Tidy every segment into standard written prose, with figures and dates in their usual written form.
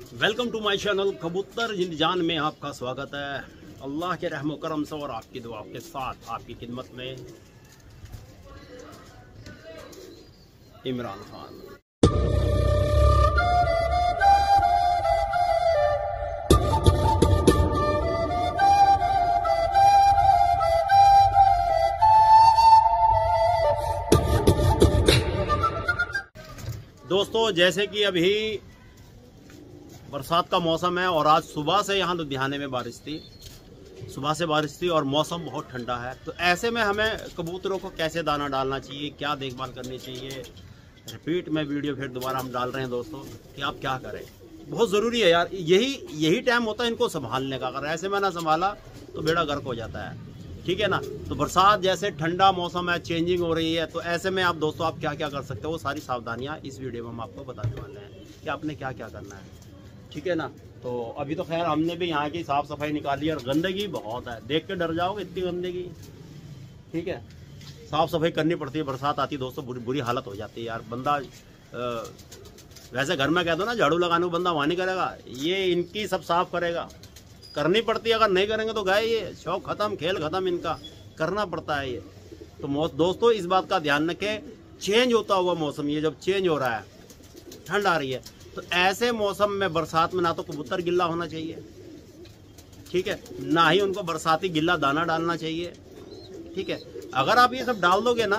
Welcome to my channel कबूतर जिंदजान में आपका स्वागत है। अल्लाह के रहमो करम से और आपकी दुआ के साथ आपकी खिदमत में इमरान खान। दोस्तों, जैसे कि अभी बरसात का मौसम है और आज सुबह से यहाँ लुधियाने में बारिश थी, सुबह से बारिश थी और मौसम बहुत ठंडा है। तो ऐसे में हमें कबूतरों को कैसे दाना डालना चाहिए, क्या देखभाल करनी चाहिए, रिपीट में वीडियो फिर दोबारा हम डाल रहे हैं दोस्तों कि आप क्या करें। बहुत ज़रूरी है यार, यही टाइम होता है इनको संभालने का। अगर ऐसे में ना संभाला तो बेड़ा गर्क हो जाता है, ठीक है ना। तो बरसात जैसे ठंडा मौसम है, चेंजिंग हो रही है, तो ऐसे में आप दोस्तों आप क्या क्या कर सकते हो, वो सारी सावधानियाँ इस वीडियो में हम आपको बताने वाले हैं कि आपने क्या क्या करना है, ठीक है ना। तो अभी तो खैर हमने भी यहाँ की साफ़ सफाई निकाली और गंदगी बहुत है, देख के डर जाओगे इतनी गंदगी, ठीक है। साफ़ सफाई करनी पड़ती है, बरसात आती है दोस्तों बुरी हालत हो जाती है यार। बंदा वैसे घर में कह दो ना झाड़ू लगाने को, बंदा वहाँ नहीं करेगा, ये इनकी सब साफ करेगा, करनी पड़ती है। अगर नहीं करेंगे तो गए, ये शौक ख़त्म, खेल ख़त्म, इनका करना पड़ता है ये। तो दोस्तों इस बात का ध्यान रखें, चेंज होता हुआ मौसम, ये जब चेंज हो रहा है, ठंड आ रही है, तो ऐसे मौसम में बरसात में ना तो कबूतर गिल्ला होना चाहिए, ठीक है, ना ही उनको बरसाती गिल्ला दाना डालना चाहिए, ठीक है। अगर आप ये सब डाल दोगे ना,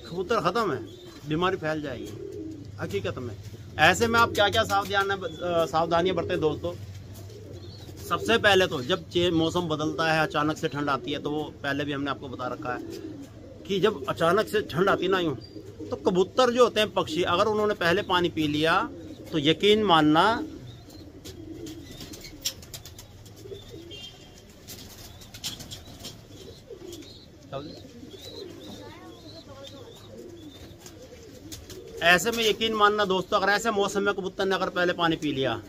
कबूतर ख़त्म है, बीमारी फैल जाएगी हकीकत में। ऐसे में आप क्या क्या सावधानियां बरतें दोस्तों। सबसे पहले तो जब मौसम बदलता है, अचानक से ठंड आती है, तो वो पहले भी हमने आपको बता रखा है कि जब अचानक से ठंड आती ना यूँ, तो कबूतर जो होते हैं पक्षी, अगर उन्होंने पहले पानी पी लिया तो यकीन मानना ऐसे में यकीन मानना दोस्तों, अगर ऐसे मौसम में कबूतर ने अगर पहले पानी पी लिया,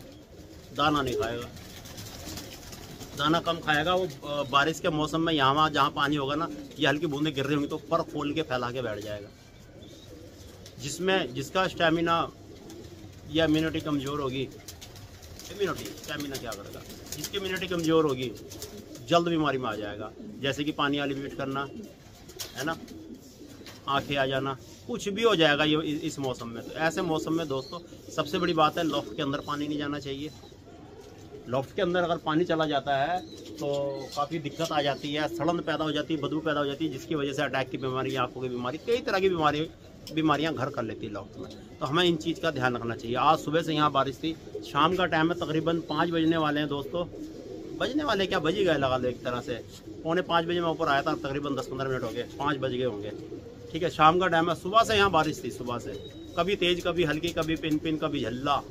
दाना नहीं खाएगा, दाना कम खाएगा। वो बारिश के मौसम में यहाँ जहाँ पानी होगा ना, ये हल्की बूंदें गिर रही होंगी तो पर खोल के फैला के बैठ जाएगा, जिसका स्टैमिना या इम्यूनिटी कमज़ोर होगी, स्टैमिना क्या करेगा, जिसकी इम्यूनिटी कमज़ोर होगी जल्द बीमारी में आ जाएगा। जैसे कि पानी वाली मीट करना है ना, आंखें आ जाना, कुछ भी हो जाएगा ये इस मौसम में। तो ऐसे मौसम में दोस्तों सबसे बड़ी बात है, लॉफ्ट के अंदर पानी नहीं जाना चाहिए। लॉफ्ट के अंदर अगर पानी चला जाता है तो काफ़ी दिक्कत आ जाती है, सड़न पैदा हो जाती है, बदबू पैदा हो जाती है, जिसकी वजह से अटैक की बीमारी, आंखों की बीमारी, कई तरह की बीमारियां घर कर लेती है लॉफ्ट में। तो हमें इन चीज़ का ध्यान रखना चाहिए। आज सुबह से यहाँ बारिश थी, शाम का टाइम है, तकरीबन 5 बजने वाले हैं दोस्तों, बजने वाले क्या, बज ही गए लगा लो एक तरह से। 4:45 बजे मैं ऊपर आया था, तकरीबन 10-15 मिनट हो गए, 5 बज गए होंगे, ठीक है। शाम का टाइम है, सुबह से यहाँ बारिश थी, सुबह से कभी तेज़, कभी हल्की, कभी पिन, कभी झल्ला।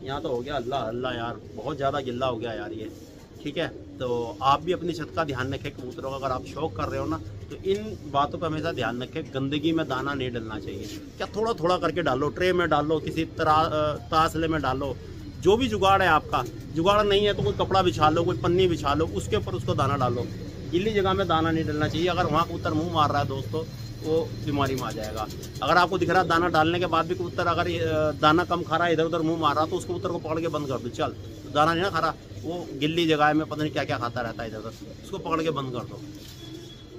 यहाँ तो हो गया अल्लाह यार, बहुत ज़्यादा गिल्ला हो गया यार ये, ठीक है। तो आप भी अपनी छत का ध्यान रखें कबूतरों का। अगर आप शौक कर रहे हो ना, तो इन बातों पर हमेशा ध्यान रखें। गंदगी में दाना नहीं डलना चाहिए, क्या थोड़ा थोड़ा करके डालो, ट्रे में डालो, किसी तासले में डालो, जो भी जुगाड़ है आपका। जुगाड़ नहीं है तो कोई कपड़ा बिछा लो, कोई पन्नी बिछा लो, उसके ऊपर उसको दाना डालो। गिल्ली जगह में दाना नहीं डलना चाहिए। अगर वहाँ कबूतर मुँह मार रहा है दोस्तों, वो बीमारी में आ जाएगा। अगर आपको दिख रहा है दाना डालने के बाद भी कबूतर अगर दाना कम खा रहा है, इधर उधर मुंह मार रहा, तो उस कबूतर को पकड़ के बंद कर दो। चल, तो दाना नहीं ना खा रहा, वो गिल्ली जगह में पता नहीं क्या क्या खाता रहता है इधर उधर, उसको पकड़ के बंद कर दो,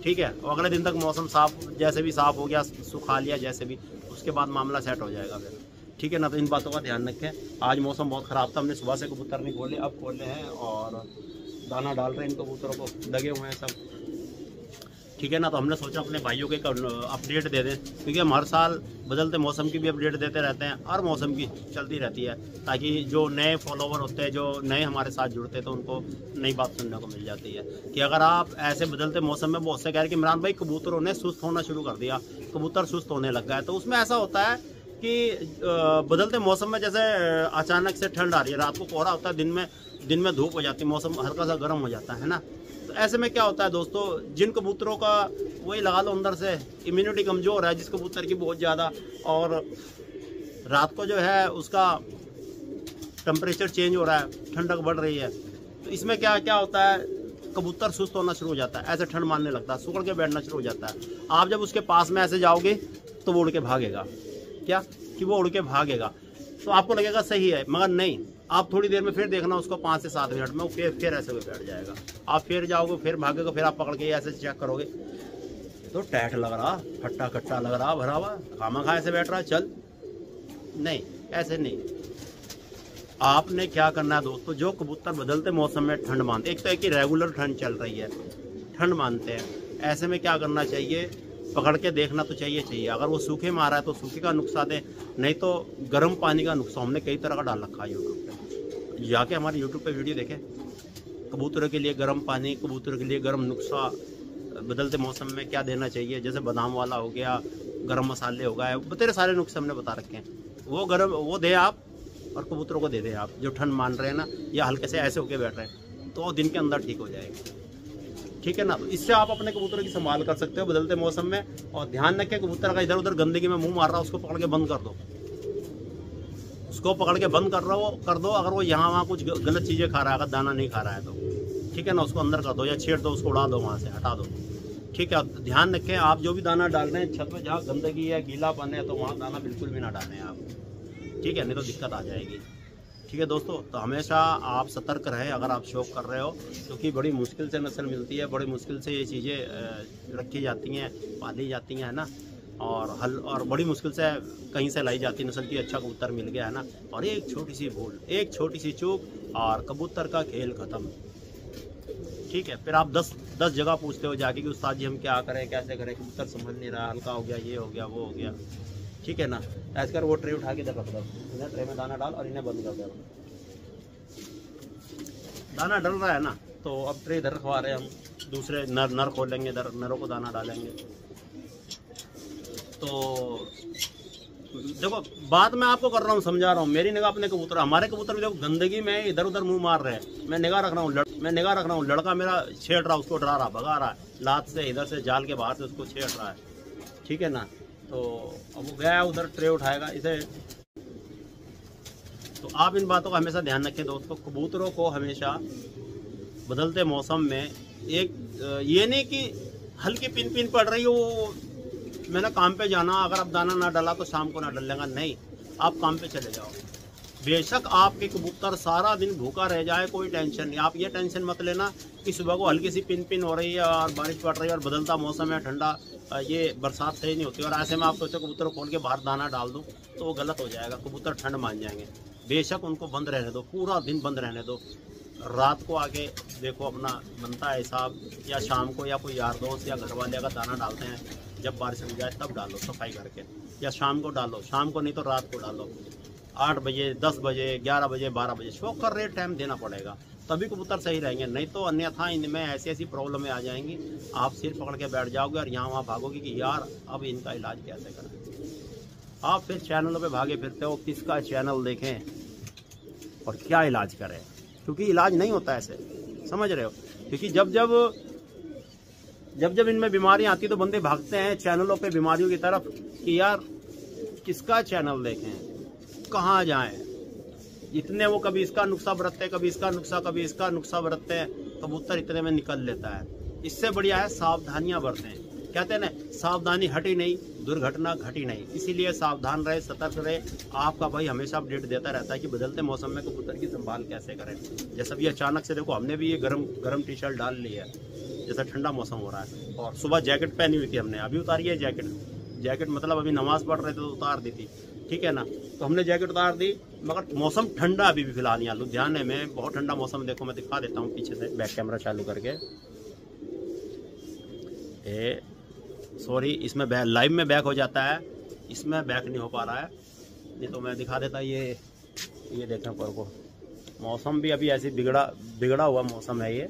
ठीक है। और अगले दिन तक मौसम साफ, जैसे भी साफ हो गया, सुखा लिया जैसे भी, उसके बाद मामला सेट हो जाएगा फिर, ठीक है ना। तो इन बातों का ध्यान रखें। आज मौसम बहुत ख़राब था, हमने सुबह से कबूतर नहीं खोले, अब खोले हैं और दाना डाल रहे हैं इन कबूतरों को, लगे हुए हैं सब, ठीक है ना। तो हमने सोचा अपने भाइयों के अपडेट दे दें, क्योंकि हम हर साल बदलते मौसम की भी अपडेट देते रहते हैं, हर मौसम की चलती रहती है, ताकि जो नए फॉलोवर होते हैं, जो नए हमारे साथ जुड़ते हैं, तो उनको नई बात सुनने को मिल जाती है कि अगर आप ऐसे बदलते मौसम में, बहुत से कह रहे कि इमरान भाई कबूतरों ने सुस्त होना शुरू कर दिया, कबूतर सुस्त होने लग गया है। तो उसमें ऐसा होता है कि बदलते मौसम में जैसे अचानक से ठंड आ रही है, रात को कोहरा होता है, दिन में धूप हो जाती है, मौसम हल्का सा गर्म हो जाता है ना। तो ऐसे में क्या होता है दोस्तों, जिन कबूतरों का वही लगा लो अंदर से इम्यूनिटी कमज़ोर है, जिस कबूतर की बहुत ज़्यादा, और रात को जो है उसका टेम्परेचर चेंज हो रहा है, ठंडक बढ़ रही है, तो इसमें क्या क्या होता है, कबूतर सुस्त होना शुरू हो जाता है, ऐसे ठंड मारने लगता है, सुकड़ के बैठना शुरू हो जाता है। आप जब उसके पास में ऐसे जाओगे तो वो उड़ के भागेगा, क्या कि वो उड़ के भागेगा। तो आपको लगेगा सही है, मगर नहीं, आप थोड़ी देर में फिर देखना उसको 5 से 7 मिनट में वो फिर ऐसे हुए बैठ जाएगा। आप फिर जाओगे, फिर भागोगे, फिर आप पकड़ के ऐसे चेक करोगे तो टैट लग रहा, खट्टा खट्टा लग रहा, भरा हुआ, खामा खा ऐसे बैठ रहा, चल नहीं, ऐसे नहीं। आपने क्या करना है दोस्तों, जो कबूतर बदलते मौसम में ठंड मानते, एक तो है कि रेगुलर ठंड चल रही है, ठंड मानते हैं, ऐसे में क्या करना चाहिए, पकड़ के देखना तो चाहिए। अगर वो सूखे में आ रहा है तो सूखे का नुस्खा दे, नहीं तो गर्म पानी का नुस्खा हमने कई तरह का डाल रखा है यूट्यूब पे, जाके हमारे यूट्यूब पे वीडियो देखें। कबूतरों के लिए गर्म पानी, कबूतरों के लिए गर्म नुस्खा, बदलते मौसम में क्या देना चाहिए, जैसे बादाम वाला हो गया, गर्म मसाले हो गए, तेरे सारे नुस्खे हमने बता रखे हैं। वो गर्म वो दे आप और कबूतरों को दे दें आप, जो ठंड मान रहे हैं ना, या हल्के से ऐसे होके बैठ रहे हैं, तो दिन के अंदर ठीक हो जाएगा। ठीक है ना, तो इससे आप अपने कबूतरों की संभाल कर सकते हो बदलते मौसम में। और ध्यान रखें, कबूतर का इधर उधर गंदगी में मुंह मार रहा है, उसको पकड़ के बंद कर दो, उसको पकड़ के बंद कर दो। अगर वो यहाँ वहाँ कुछ गलत चीज़ें खा रहा है, अगर दाना नहीं खा रहा है तो ठीक है ना, उसको अंदर कर दो या छेड़ दो, उसको उड़ा दो, वहाँ से हटा दो। ठीक है, ध्यान रखें, आप जो भी दाना डाल रहे हैं छत में जहाँ गंदगी है, गीलापन है, तो वहाँ दाना बिल्कुल भी ना डालें आप, ठीक है, नहीं तो दिक्कत आ जाएगी। ठीक है दोस्तों, तो हमेशा आप सतर्क रहें अगर आप शौक कर रहे हो, क्योंकि बड़ी मुश्किल से नस्ल मिलती है, बड़ी मुश्किल से ये चीज़ें रखी जाती हैं, पाली जाती हैं, है ना, और बड़ी मुश्किल से कहीं से लाई जाती नस्ल की अच्छा कबूतर मिल गया, है ना, और एक छोटी सी भूल, एक छोटी सी चूक और कबूतर का खेल ख़त्म। ठीक है, फिर आप 10 जगह पूछते हो जाके कि उस्ताद जी हम क्या करें, कैसे करें, कबूतर समझ नहीं रहा, हल्का हो गया, ये हो गया, वो हो गया। ठीक है ना, ऐसे कर वो ट्रे उठा के इधर रख दो, इन्हें ट्रे में दाना डाल और इन्हें बंद कर दो। दाना डल रहा है ना, तो अब ट्रे इधर रखवा रहे हैं हम, दूसरे नर खोलेंगे, इधर नरों को दाना डालेंगे। तो देखो, बात मैं आपको कर रहा हूँ, समझा रहा हूँ, मेरी निगाह अपने कबूतर, हमारे कबूतर भी देखो गंदगी में इधर उधर मुंह मार रहे हैं, मैं निगाह रख रहा हूँ, लड़का मेरा छेड़ रहा, उसको डरा रहा, भगा रहा है, लात से इधर से जाल के बाहर से उसको छेड़ रहा है। ठीक है ना, तो अब वो गया उधर, ट्रे उठाएगा इसे। तो आप इन बातों का हमेशा ध्यान रखें दोस्तों, कबूतरों को हमेशा बदलते मौसम में एक ये नहीं कि हल्की पिन पड़ रही हो, मैंने काम पे जाना, अगर आप दाना ना डाला तो शाम को ना डलेगा, नहीं, आप काम पे चले जाओ। बेशक आपके कबूतर सारा दिन भूखा रह जाए, कोई टेंशन नहीं, आप ये टेंशन मत लेना कि सुबह को हल्की सी पिन हो रही है और बारिश पड़ रही है और बदलता मौसम है, ठंडा, ये बरसात सही नहीं होती, और ऐसे में आप सोचे कबूतर खोल के बाहर दाना डाल दूँ तो वो गलत हो जाएगा, कबूतर ठंड मान जाएंगे। बेशक उनको बंद रहने दो, पूरा दिन बंद रहने दो, रात को आके देखो अपना बनता है हिसाब, या शाम को, या कोई यार दोस्त या घर वाले अगर दाना डालते हैं, जब बारिश मिल जाए तब डालो सफाई करके, या शाम को डालो, शाम को नहीं तो रात को डालो, 8 बजे, 10 बजे, 11 बजे, 12 बजे, शौक कर रहे टाइम देना पड़ेगा, तभी कबूतर सही रहेंगे, नहीं तो अन्यथा इनमें ऐसी प्रॉब्लमें आ जाएंगी, आप सिर पकड़ के बैठ जाओगे और यहाँ वहाँ भागोगे कि यार अब इनका इलाज कैसे करें। आप फिर चैनलों पे भागे फिरते हो, किसका चैनल देखें और क्या इलाज करें, क्योंकि इलाज नहीं होता ऐसे, समझ रहे हो, क्योंकि जब इनमें बीमारियां आती तो बंदे भागते हैं चैनलों पे बीमारियों की तरफ कि यार किसका चैनल देखें, कहाँ जाएं, इतने वो कभी इसका नुस्खा बरतते हैं, कभी इसका नुस्खा, कभी इसका नुस्खा बरतते हैं, कबूतर इतने में निकल लेता है। इससे बढ़िया है सावधानियां बरतें, कहते हैं ना, सावधानी हटी नहीं दुर्घटना घटी नहीं, इसीलिए सावधान रहे, सतर्क रहे। आपका भाई हमेशा अपडेट देता रहता है कि बदलते मौसम में कबूतर की संभाल कैसे करें। जैसे भी अचानक से देखो, हमने भी ये गरम टी शर्ट डाल ली है, जैसा ठंडा मौसम हो रहा है, और सुबह जैकेट पहनी हुई थी हमने, अभी उतारी है जैकेट मतलब अभी नमाज पढ़ रहे थे तो उतार दी थी, ठीक है ना, तो हमने जैकेट उतार दी, मगर मौसम ठंडा अभी भी फिलहाल यहाँ लुधियाने में बहुत ठंडा मौसम। देखो मैं दिखा देता हूँ पीछे से, बैक कैमरा चालू करके, सॉरी इसमें लाइव में बैक हो जाता है, इसमें बैक नहीं हो पा रहा है, नहीं तो मैं दिखा देता। ये देखें पर को, मौसम भी अभी ऐसे बिगड़ा हुआ मौसम है ये,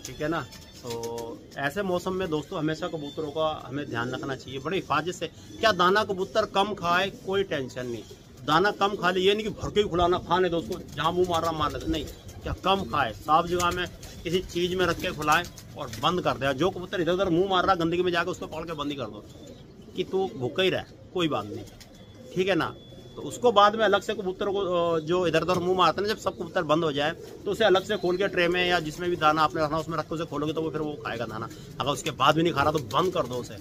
ठीक है ना। तो ऐसे मौसम में दोस्तों हमेशा कबूतरों का हमें ध्यान रखना चाहिए बड़ी हिफाजत से। क्या दाना कबूतर कम खाए कोई टेंशन नहीं, दाना कम खा ले, ये नहीं कि भर के ही खिलाना, खाने दो उसको, जहाँ मुँह मार रहा मार लेते, नहीं, क्या कम खाए, साफ जगह में किसी चीज़ में रख के खिलाएं और बंद कर दे। जो कबूतर इधर उधर मुंह मार रहा गंदगी में जाकर, उसको पकड़ के बंद ही कर दो कि तू भूखा ही रह, कोई बात नहीं, ठीक है ना। तो उसको बाद में अलग से कबूतर को जो इधर उधर मुंह मारते हैं, जब सब कबूतर बंद हो जाए तो उसे अलग से खोल के ट्रे में या जिसमें भी दाना आपने रखना उसमें रख के उसे खोलोगे तो वो फिर वो खाएगा दाना। अगर उसके बाद भी नहीं खा रहा तो बंद कर दो उसे,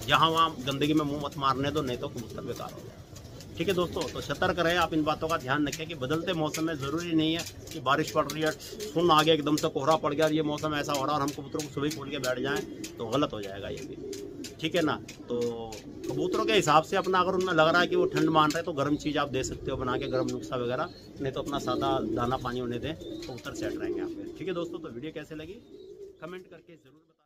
जहाँ वहाँ गंदगी में मुँह मत मारने दो, नहीं तो कबूतर बेकार हो जाए। ठीक है दोस्तों, तो सतर्क रहे आप, इन बातों का ध्यान रखें कि बदलते मौसम में ज़रूरी नहीं है कि बारिश पड़ रही है, सुन आ गया एकदम से कोहरा पड़ गया और ये मौसम ऐसा हो रहा है और हम कबूतरों को सुबह खोल के बैठ जाएं तो गलत हो जाएगा ये भी, ठीक है ना। तो कबूतरों के हिसाब से अपना, अगर उनमें लग रहा है कि वो ठंड मान रहे हैं तो गर्म चीज़ आप दे सकते हो बना के, गर्म नुस्खा वगैरह, नहीं तो अपना सादा दाना पानी उन्हें दें, कबूतर सेट रहेंगे आपके। ठीक है दोस्तों, तो वीडियो कैसे लगी कमेंट करके ज़रूर बताएं।